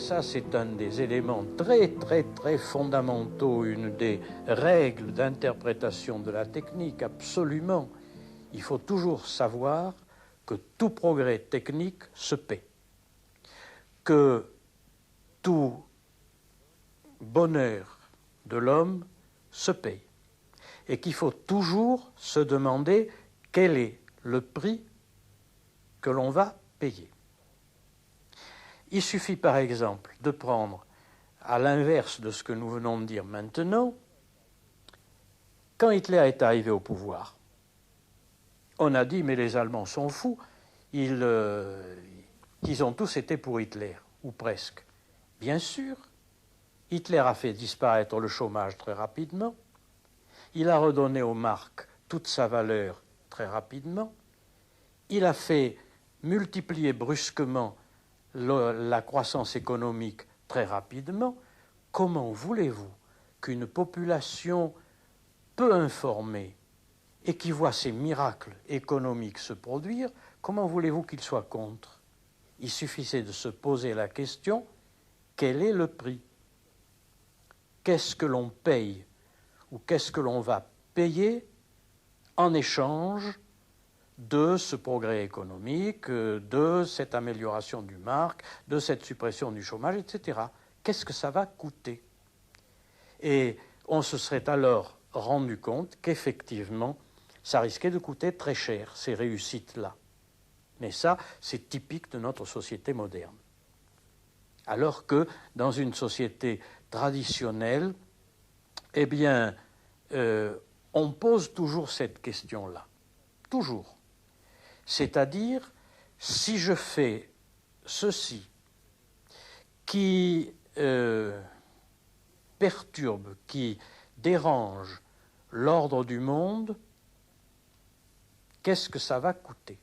Ça, c'est un des éléments très, très, très fondamentaux, une des règles d'interprétation de la technique, absolument. Il faut toujours savoir que tout progrès technique se paie, que tout bonheur de l'homme se paye, et qu'il faut toujours se demander quel est le prix que l'on va payer. Il suffit par exemple de prendre, à l'inverse de ce que nous venons de dire maintenant, quand Hitler est arrivé au pouvoir, on a dit mais les Allemands sont fous, ils ont tous été pour Hitler, ou presque. Bien sûr, Hitler a fait disparaître le chômage très rapidement, il a redonné aux marques toute sa valeur très rapidement, il a fait multiplier brusquement la croissance économique très rapidement. Comment voulez-vous qu'une population peu informée et qui voit ces miracles économiques se produire, comment voulez-vous qu'il soit contre? Il suffisait de se poser la question, quel est le prix? Qu'est-ce que l'on paye ou qu'est-ce que l'on va payer en échange de ce progrès économique, de cette amélioration du marque, de cette suppression du chômage, etc. Qu'est-ce que ça va coûter? Et on se serait alors rendu compte qu'effectivement, ça risquait de coûter très cher, ces réussites-là. Mais ça, c'est typique de notre société moderne. Alors que dans une société traditionnelle, eh bien, on pose toujours cette question-là. Toujours. C'est-à-dire, si je fais ceci qui perturbe, qui dérange l'ordre du monde, qu'est-ce que ça va coûter?